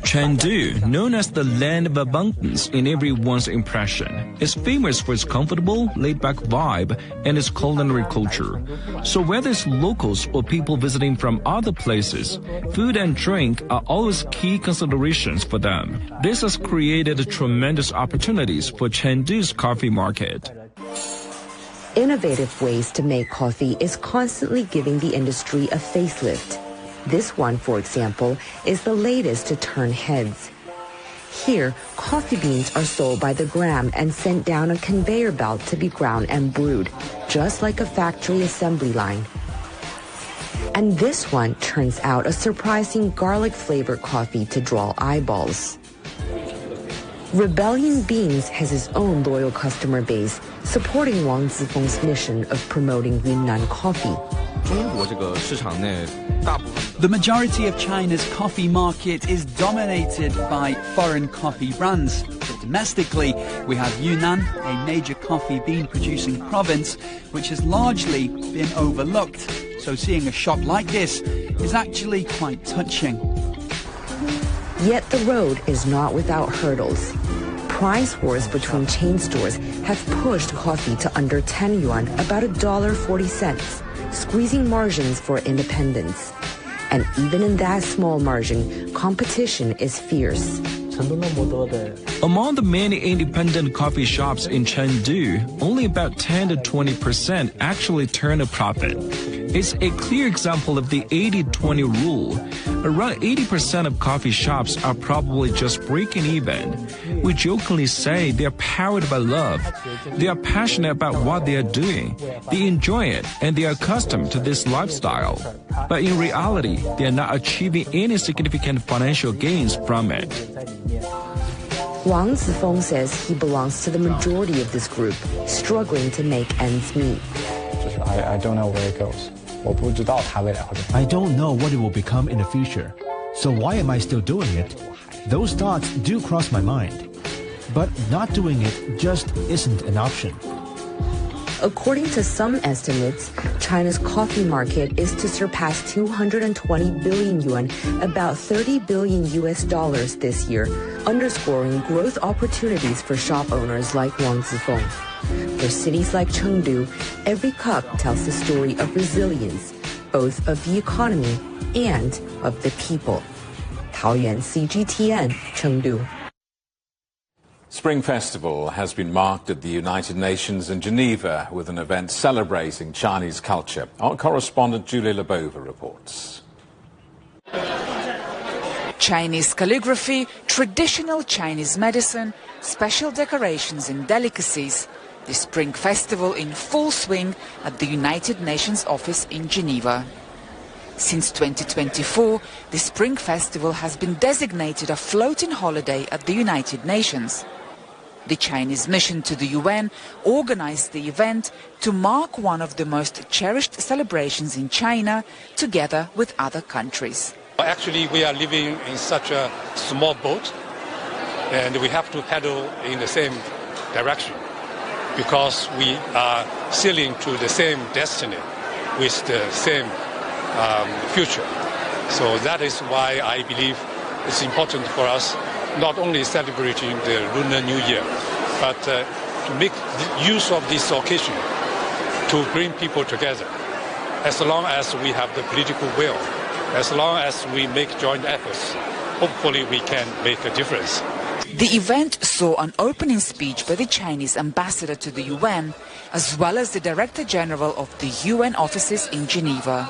Chengdu, known as the land of abundance in everyone's impression, is famous for its comfortable, laid-back vibe and its culinary culture. So whether it's locals or people visiting from other places, food and drink are always key considerations for them. This has created tremendous opportunities for Chengdu's coffee market. Innovative ways to make coffee is constantly giving the industry a facelift. This one, for example, is the latest to turn heads. Here, coffee beans are sold by the gram and sent down a conveyor belt to be ground and brewed, just like a factory assembly line. And this one turns out a surprising garlic-flavored coffee to draw eyeballs. Rebellion Beans has its own loyal customer base, supporting Wang Zifeng's mission of promoting Yunnan coffee. The majority of China's coffee market is dominated by foreign coffee brands. But domestically, we have Yunnan, a major coffee bean producing province, which has largely been overlooked. So seeing a shop like this is actually quite touching. Yet the road is not without hurdles. Price wars between chain stores have pushed coffee to under 10 yuan, about $1.40, squeezing margins for independents. And even in that small margin, competition is fierce. Among the many independent coffee shops in Chengdu, only about 10 to 20% actually turn a profit. It's a clear example of the 80-20 rule. Around 80% of coffee shops are probably just breaking even. We jokingly say they're powered by love. They are passionate about what they are doing. They enjoy it, and they are accustomed to this lifestyle. But in reality, they are not achieving any significant financial gains from it. Wang Zifeng says he belongs to the majority of this group, struggling to make ends meet. I don't know where it goes. I don't know what it will become in the future. So why am I still doing it? Those thoughts do cross my mind. But not doing it just isn't an option. According to some estimates, China's coffee market is to surpass 220 billion yuan, about $30 billion this year, underscoring growth opportunities for shop owners like Wang Zifeng. For cities like Chengdu, every cup tells the story of resilience, both of the economy and of the people. Taoyuan, CGTN, Chengdu. Spring Festival has been marked at the United Nations in Geneva with an event celebrating Chinese culture. Our correspondent Julia Labova reports. Chinese calligraphy, traditional Chinese medicine, special decorations and delicacies. The Spring Festival in full swing at the United Nations office in Geneva. Since 2024, the Spring Festival has been designated a floating holiday at the United Nations. The Chinese mission to the UN organized the event to mark one of the most cherished celebrations in China, together with other countries. Actually, we are living in such a small boat, and we have to paddle in the same direction because we are sailing to the same destiny with the same future. So that is why I believe it's important for us not only celebrating the Lunar New Year, but to make use of this occasion to bring people together. As long as we have the political will, as long as we make joint efforts, hopefully we can make a difference. The event saw an opening speech by the Chinese ambassador to the UN, as well as the Director General of the UN offices in Geneva.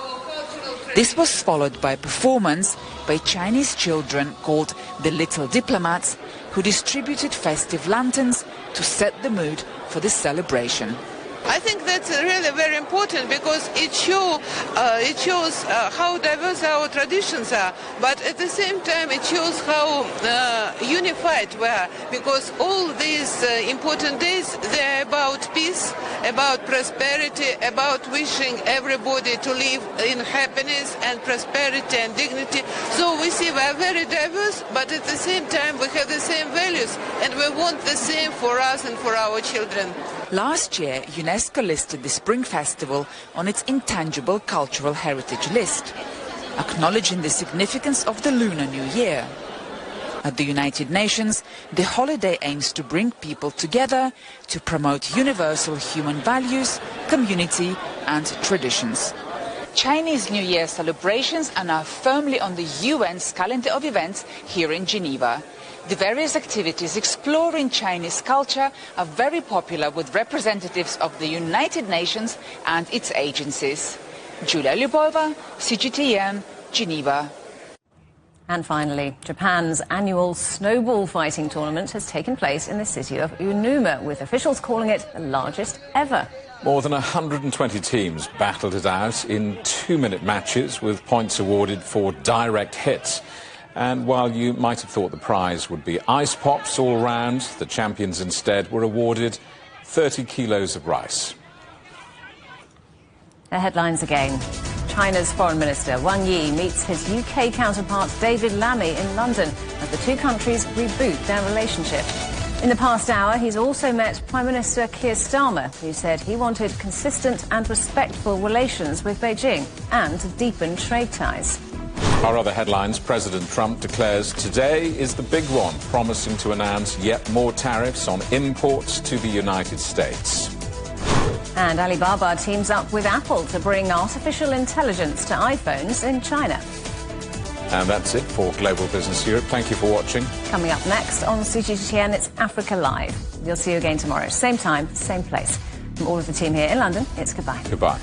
This was followed by a performance by Chinese children called the Little Diplomats, who distributed festive lanterns to set the mood for the celebration. I think that's really very important because it shows how diverse our traditions are, but at the same time it shows how unified we are, because all these important days, they're about peace, about prosperity, about wishing everybody to live in happiness and prosperity and dignity. So we see we are very diverse, but at the same time we have the same values and we want the same for us and for our children. Last year, UNESCO listed the Spring Festival on its intangible cultural heritage list, acknowledging the significance of the Lunar New Year. At the United Nations, the holiday aims to bring people together to promote universal human values, community and traditions. Chinese New Year celebrations are now firmly on the UN's calendar of events here in Geneva. The various activities exploring Chinese culture are very popular with representatives of the United Nations and its agencies. Julia Lyubova, CGTN, Geneva. And finally, Japan's annual snowball fighting tournament has taken place in the city of Unuma, with officials calling it the largest ever. More than 120 teams battled it out in 2-minute matches, with points awarded for direct hits. And while you might have thought the prize would be ice pops all round, the champions instead were awarded 30 kilos of rice. The headlines again. China's Foreign Minister Wang Yi meets his UK counterpart David Lammy in London as the two countries reboot their relationship. In the past hour, he's also met Prime Minister Keir Starmer, who said he wanted consistent and respectful relations with Beijing and to deepen trade ties. Our other headlines: President Trump declares today is the big one, promising to announce yet more tariffs on imports to the United States. And Alibaba teams up with Apple to bring artificial intelligence to iPhones in China. And that's it for Global Business Europe. Thank you for watching. Coming up next on CGTN, it's Africa Live. We'll see you again tomorrow. Same time, same place. From all of the team here in London, it's goodbye. Goodbye.